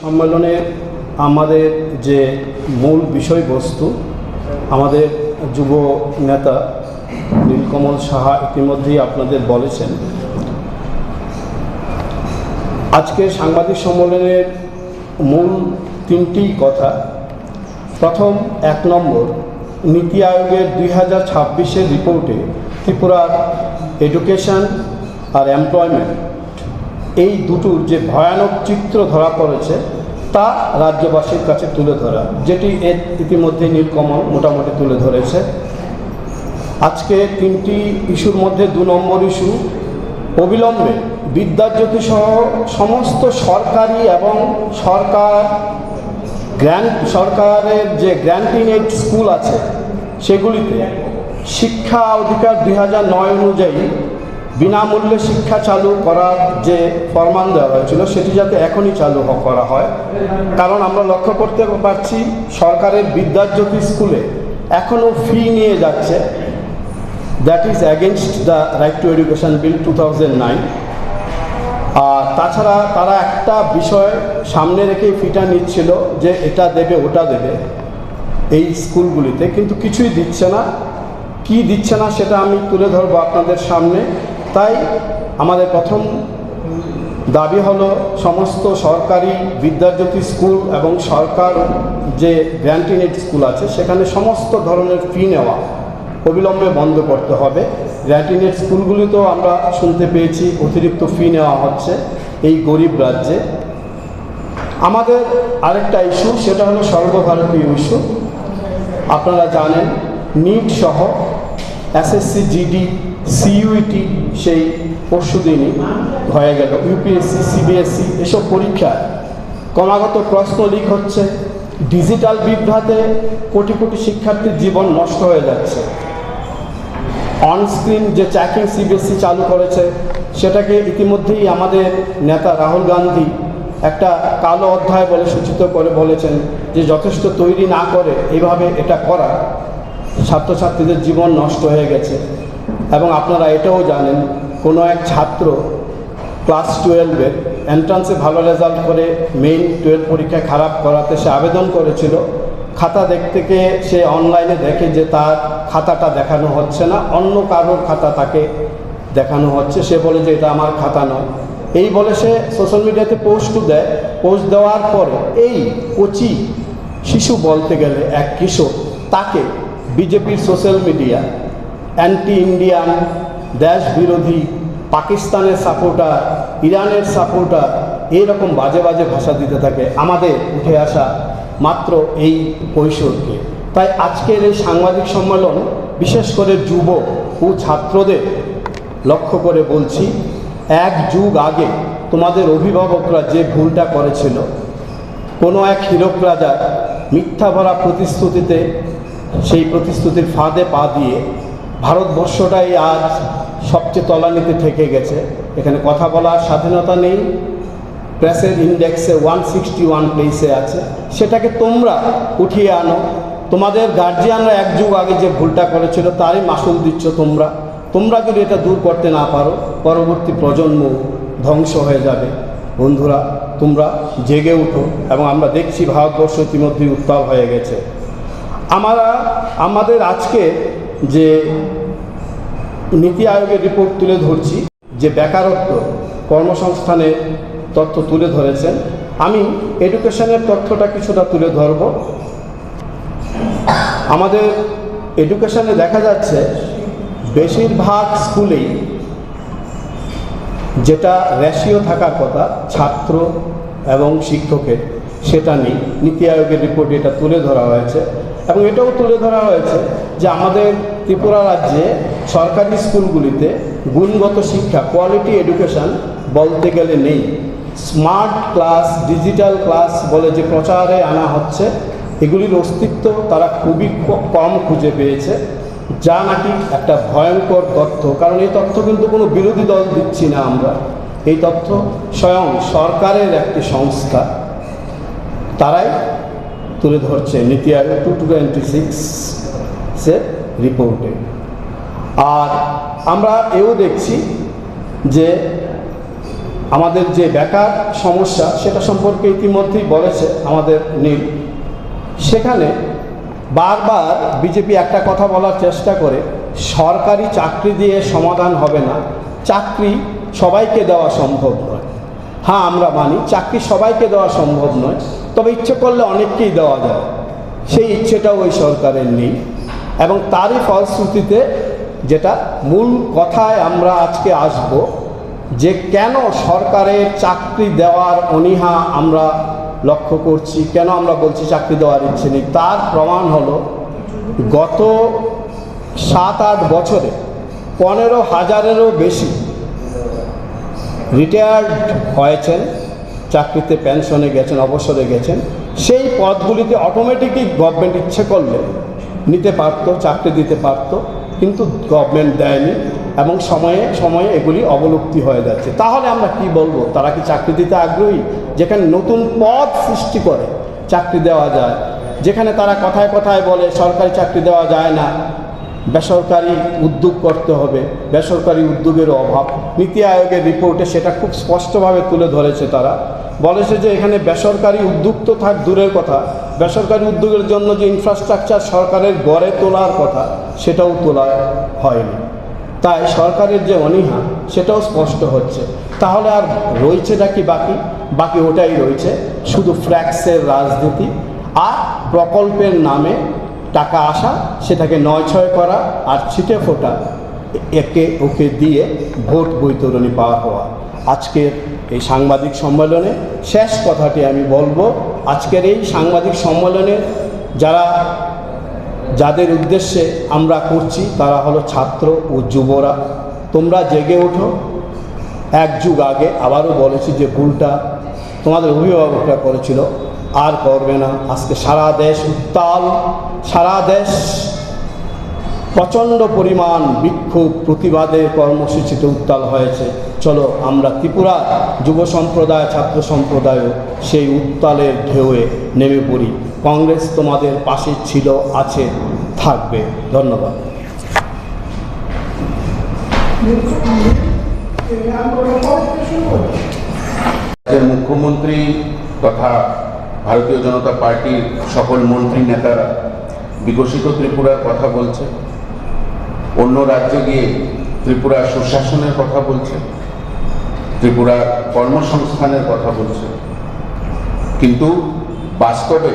সম্মেলনের আমাদের যে মূল বিষয়বস্তু, আমাদের যুব নেতা নীলকমল সাহা ইতিমধ্যেই আপনাদের বলেছেন। আজকে সাংবাদিক সম্মেলনের মূল তিনটি কথা। প্রথম, 1 নম্বর, নীতি আয়োগের 2026-এর রিপোর্টে ত্রিপুরার এডুকেশন আর এমপ্লয়মেন্ট এই দুটোর যে ভয়ানক চিত্র ধরা পড়েছে তা রাজ্যবাসীর কাছে তুলে ধরা, যেটি ইতিমধ্যে নীলকমল মোটামুটি তুলে ধরেছে। আজকে তিনটি ইস্যুর মধ্যে 2 নম্বর ইস্যু, অবিলম্বে বিদ্যাজ্যোতি সহ সমস্ত সরকারি এবং সরকারের যে গ্র্যান্টিং এইড স্কুল আছে সেগুলিতে শিক্ষা অধিকার 2009 অনুযায়ী বিনামূল্যে শিক্ষা চালু করার যে ফরমান দেওয়া হয়েছিল সেটি যাতে এখনই চালু করা হয়। কারণ আমরা লক্ষ্য করতে পারছি সরকারের বিদ্যাজ্যোতি স্কুলে এখনও ফি নিয়ে যাচ্ছে। That is against the right to education bill 2009। আর তাছাড়া তারা একটা বিষয় সামনে রেখেই ফিটা নিচ্ছিল যে এটা দেবে ওটা দেবে এই স্কুলগুলিতে, কিন্তু কিছুই দিচ্ছে না। কি দিচ্ছে না সেটা আমি তুলে ধরবো আপনাদের সামনে। তাই আমাদের প্রথম দাবি হলো সমস্ত সরকারি বিদ্যাজ্যোতি স্কুল এবং সরকার যে গ্র্যান্টিং এইড স্কুল আছে সেখানে সমস্ত ধরনের ফি নেওয়া অবিলম্বে বন্ধ করতে হবে। গ্র্যান্টিং এইড স্কুলগুলিতেও আমরা শুনতে পেয়েছি অতিরিক্ত ফি নেওয়া হচ্ছে এই গরিব রাজ্যে। আমাদের আরেকটা ইস্যু, সেটা হলো সর্বভারতীয় ইস্যু। আপনারা জানেন নিট সহ এসএসসি, জিডি, সিইউটি সেই পরশুদিনই হয়ে গেল। ইউপিএসসি, সিবিএসসি এসব পরীক্ষায় ক্রমাগত প্রশ্ন লিক হচ্ছে। ডিজিটাল বিভ্রাটে কোটি কোটি শিক্ষার্থীর জীবন নষ্ট হয়ে যাচ্ছে। অনস্ক্রিন যে চেকিং সিবিএসসি চালু করেছে সেটাকে ইতিমধ্যেই আমাদের নেতা রাহুল গান্ধী একটা কালো অধ্যায় বলে সূচিত করে বলেছেন যে যথেষ্ট তৈরি না করে এইভাবে এটা করা ছাত্রছাত্রীদের জীবন নষ্ট হয়ে গেছে। এবং আপনারা এটাও জানেন কোনো এক ছাত্র ক্লাস 12-এর এন্ট্রান্সে ভালো রেজাল্ট করে মেইন 12 পরীক্ষায় খারাপ করাতে সে আবেদন করেছিল। খাতা দেখতে গিয়ে সে অনলাইনে দেখে যে তার খাতাটা দেখানো হচ্ছে না, অন্য কারোর খাতা তাকে দেখানো হচ্ছে। সে বলে যে এটা আমার খাতা নয়। এই বলে সে সোশ্যাল মিডিয়াতে পোস্ট দেয়। পোস্ট দেওয়ার পরে এই কচি শিশু বলতে গেলে এক কিশোর, তাকে বিজেপির সোশ্যাল মিডিয়া অ্যান্টি ইন্ডিয়ান, দেশ বিরোধী, পাকিস্তানের সাপোর্টার, ইরানের সাপোর্টার এইরকম বাজে বাজে ভাষা দিতে থাকে আমাদের উঠে আসা মাত্র এই কৈশোরকে। তাই আজকের এই সাংবাদিক সম্মেলন বিশেষ করে যুব ও ছাত্রদের লক্ষ্য করে বলছি, 1 যুগ আগে তোমাদের অভিভাবকরা যে ভুলটা করেছিল, কোনো এক হীরক রাজার মিথ্যা ভরা প্রতিশ্রুতিতে সেই প্রতিশ্রুতির ফাঁদে পা দিয়ে ভারতবর্ষটাই আজ সবচেয়ে তলানিতে ঠেকে গেছে। এখানে কথা বলার স্বাধীনতা নেই। প্রেসের ইন্ডেক্সে 161 প্লেসে আছে। সেটাকে তোমরা উঠিয়ে আনো। তোমাদের গার্জিয়ানরা 1 যুগ আগে যে ভুলটা করেছিল তারই মাসুল দিচ্ছ তোমরা। তোমরা যদি এটা দূর করতে না পারো পরবর্তী প্রজন্ম ধ্বংস হয়ে যাবে। বন্ধুরা, তোমরা জেগে উঠো। এবং আমরা দেখছি ভারতবর্ষ ইতিমধ্যেই উত্তাল হয়ে গেছে। আমাদের আজকে যে নীতি আয়োগের রিপোর্ট তুলে ধরছি, যে বেকারত্ব কর্মসংস্থানের তথ্য তুলে ধরেছেন, আমি এডুকেশনের তথ্যটা কিছুটা তুলে ধরব। আমাদের এডুকেশনে দেখা যাচ্ছে বেশিরভাগ স্কুলেই যেটা রেশিও থাকার কথা ছাত্র এবং শিক্ষকের, সেটা নেই। নীতি আয়োগের রিপোর্টে এটা তুলে ধরা হয়েছে। এবং এটাও তুলে ধরা হয়েছে যে আমাদের ত্রিপুরা রাজ্যে সরকারি স্কুলগুলিতে গুণগত শিক্ষা, কোয়ালিটি এডুকেশন বলতে গেলে নেই। স্মার্ট ক্লাস, ডিজিটাল ক্লাস বলে যে প্রচারে আনা হচ্ছে, এগুলির অস্তিত্ব তারা খুবই কম খুঁজে পেয়েছে, যা নাকি একটা ভয়ঙ্কর তথ্য। কারণ এই তথ্য কিন্তু কোনো বিরোধী দল দিচ্ছি না আমরা, এই তথ্য স্বয়ং সরকারের একটি সংস্থা তারাই তুলে ধরছে নীতি আয়োগ 2026-এর রিপোর্টে। আর আমরা এও দেখছি যে আমাদের যে বেকার সমস্যা সেটা সম্পর্কে ইতিমধ্যেই বলেছে আমাদের নীল। সেখানে বারবার বিজেপি একটা কথা বলার চেষ্টা করে, সরকারি চাকরি দিয়ে সমাধান হবে না, চাকরি সবাইকে দেওয়া সম্ভব নয়। হ্যাঁ, আমরা মানি চাকরি সবাইকে দেওয়া সম্ভব নয়, তবে ইচ্ছে করলে অনেককেই দেওয়া যায়। সেই ইচ্ছেটাও ওই সরকারের নেই, এবং তারই ফলশ্রুতিতে যেটা মূল কথায় আমরা আজকে আসব, যে কেন সরকারের চাকরি দেওয়ার অনীহা আমরা লক্ষ্য করছি, কেন আমরা বলছি চাকরি দেওয়ার ইচ্ছে নেই, তার প্রমাণ হলো গত 7-8 বছরে 15,000-এরও বেশি রিটায়ার্ড হয়েছেন, চাকরিতে পেনশনে গেছেন, অবসরে গেছেন। সেই পদগুলিতে অটোমেটিকই গভর্নমেন্ট ইচ্ছে করলে নিতে পারতো, চাকরি দিতে পারতো, কিন্তু গভর্নমেন্ট দেয়নি, এবং সময়ে সময়ে এগুলি অবলুপ্তি হয়ে যাচ্ছে। তাহলে আমরা কি বলবো, তারা কি চাকরি দিতে আগ্রহী? যেখানে নতুন পদ সৃষ্টি করে চাকরি দেওয়া যায়, যেখানে তারা কথায় কথায় বলে সরকারি চাকরি দেওয়া যায় না, বেসরকারি উদ্যোগ করতে হবে, বেসরকারি উদ্যোগেরও অভাব। নীতি আয়োগের রিপোর্টে সেটা খুব স্পষ্টভাবে তুলে ধরেছে। তারা বলেছে যে এখানে বেসরকারি উদ্যোগ তো থাক দূরের কথা, বেসরকারি উদ্যোগের জন্য যে ইনফ্রাস্ট্রাকচার সরকারের গড়ে তোলার কথা সেটাও তোলা হয়নি। তাই সরকারের যে অনীহা সেটাও স্পষ্ট হচ্ছে। তাহলে আর রয়েছেটা কি বাকি? বাকি ওটাই রয়েছে, শুধু ফ্ল্যাক্সের রাজনীতি আর প্রকল্পের নামে টাকা আসা, সেটাকে নয়-ছয় করা, আর ছিটে ফোটা একে ওকে দিয়ে ভোট বৈতরণী পাওয়া হওয়া। আজকের এই সাংবাদিক সম্মেলনে শেষ কথাটি আমি বলবো, আজকের এই সাংবাদিক সম্মেলনে যাদের উদ্দেশ্যে আমরা করছি তারা হলো ছাত্র ও যুবরা। তোমরা জেগে ওঠো। এক যুগ আগে আবারও বলেছি যে ভুলটা তোমাদের অভিভাবকরা করেছিল, আর করবে না। আজকে সারা দেশ উত্তাল, সারা দেশ প্রচণ্ড পরিমাণ বিক্ষোভ প্রতিবাদের কর্মসূচিতে উত্তাল হয়েছে। চলো আমরা ত্রিপুরা যুব সম্প্রদায়, ছাত্র সম্প্রদায়ও সেই উত্তালের ঢেউয়ে নেমে পড়ি। কংগ্রেস তোমাদের পাশে ছিল, আছে, থাকবে। ধন্যবাদ। মুখ্যমন্ত্রী তথা ভারতীয় জনতা পার্টির সকল মন্ত্রী নেতারা বিকশিত ত্রিপুরার কথা বলছে, অন্য রাজ্যে গিয়ে ত্রিপুরা সুশাসনের কথা বলছে, ত্রিপুরা কর্মসংস্থানের কথা বলছে, কিন্তু বাস্তবে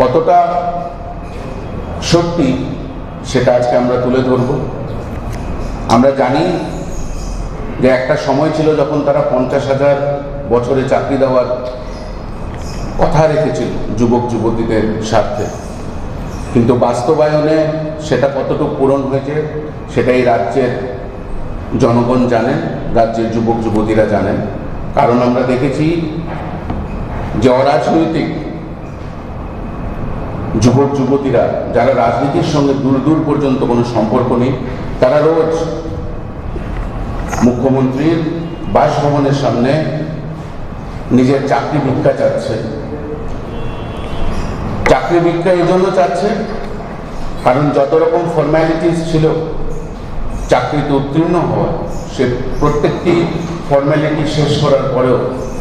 কতটা সত্যি সেটা আজকে আমরা তুলে ধরব। আমরা জানি যে একটা সময় ছিল যখন তারা 50,000 বছরে চাকরি দেওয়ার কথা রেখেছিল যুবক যুবতীদের স্বার্থে, কিন্তু বাস্তবায়নে সেটা কতটুকু পূরণ হয়েছে সেটাই রাজ্যের জনগণ জানেন, রাজ্যের যুবক যুবতীরা জানেন। কারণ আমরা দেখেছি যে অরাজনৈতিক যুবক যুবতীরা যারা রাজনীতির সঙ্গে দূর দূর পর্যন্ত কোনো সম্পর্ক নেই, তারা রোজ মুখ্যমন্ত্রীর বাসভবনের সামনে নিজের চাকরি ভিক্ষা চাচ্ছে। চাকরি ভিক্ষা এই জন্য চাচ্ছে কারণ যত রকম ফর্ম্যালিটিস ছিল চাকরিতে উত্তীর্ণ হওয়া, সে প্রত্যেকটি ফর্ম্যালিটি শেষ করার পরেও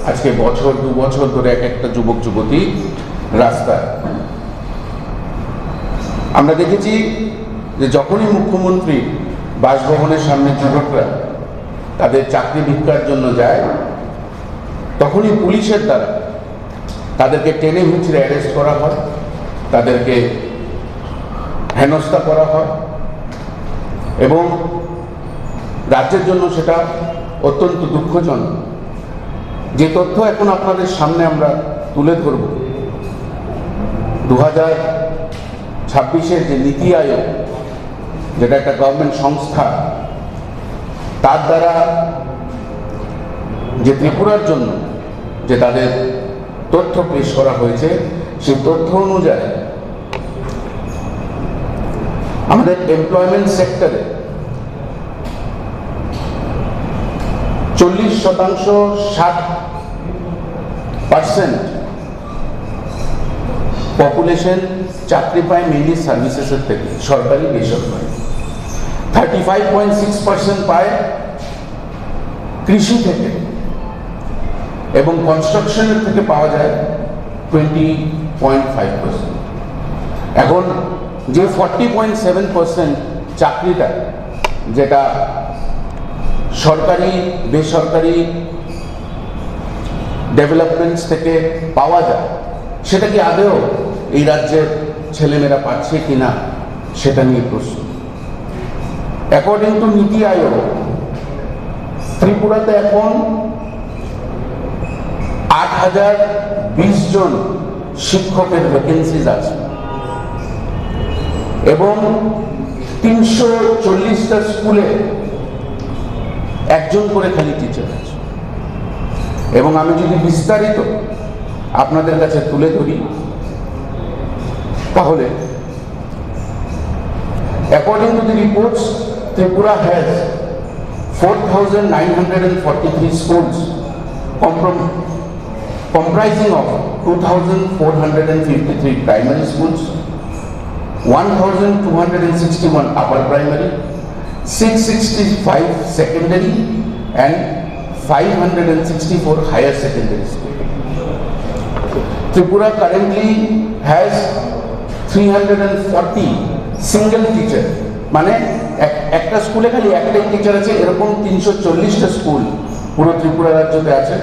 আজকে বছর 2 বছর ধরে এক একটা যুবক যুবতী রাস্তায়। আমরা দেখেছি যে যখনই মুখ্যমন্ত্রী বাসভবনের সামনে যুবকরা তাদের চাকরি ভিক্ষার জন্য যায়, তখনই পুলিশের দ্বারা তাদেরকে টেনে হিঁচড়ে অ্যারেস্ট করা হয়, তাদেরকে হেনস্থা করা হয়, এবং রাজ্যের জন্য সেটা অত্যন্ত দুঃখজনক। যে তথ্য এখন আপনাদের সামনে আমরা তুলে ধরব, 2026-এর যে নীতি আয়োগ, যেটা একটা গভর্নমেন্ট সংস্থা, তার দ্বারা যে ত্রিপুরার জন্য যে তাদের তথ্য পেশ করা হয়েছে, সেই তথ্য অনুযায়ী আমাদের এমপ্লয়মেন্ট সেক্টরে 40% 60% পপুলেশন চাকরি পায় মেনলি সার্ভিসেসের থেকে, সরকারি বেসরকারি। 35.6% পায় কৃষি থেকে, এবং কনস্ট্রাকশনের থেকে পাওয়া যায় 20.5%। এখন যে 40.7% চাকরিটা যেটা সরকারি বেসরকারি ডেভেলপমেন্টস থেকে পাওয়া যায়, সেটা কি আদৌ এই রাজ্যের ছেলেমেয়েরা পাচ্ছে কিনা সেটা নিয়ে প্রশ্ন। অ্যাকর্ডিং টু নীতি আয়োগ, ত্রিপুরাতে এখন 8,020 জন শিক্ষকের ভ্যাকেন্সিজ আছে এবং 340টা স্কুলে একজন করে খালি টিচার আছে। এবং আমি যদি বিস্তারিত আপনাদের কাছে তুলে ধরি, তাহলে according to the reports, Tripura has 4,943 schools comprising of 2,453 primary schools, 1,261 upper primary, 665 secondary and 564 higher secondary schools. Tripura currently has 340 single teacher, মানে একটা স্কুলে খালি একটাই টিচার আছে, এরকম 340টা স্কুল পুরো ত্রিপুরা রাজ্যতে আছে।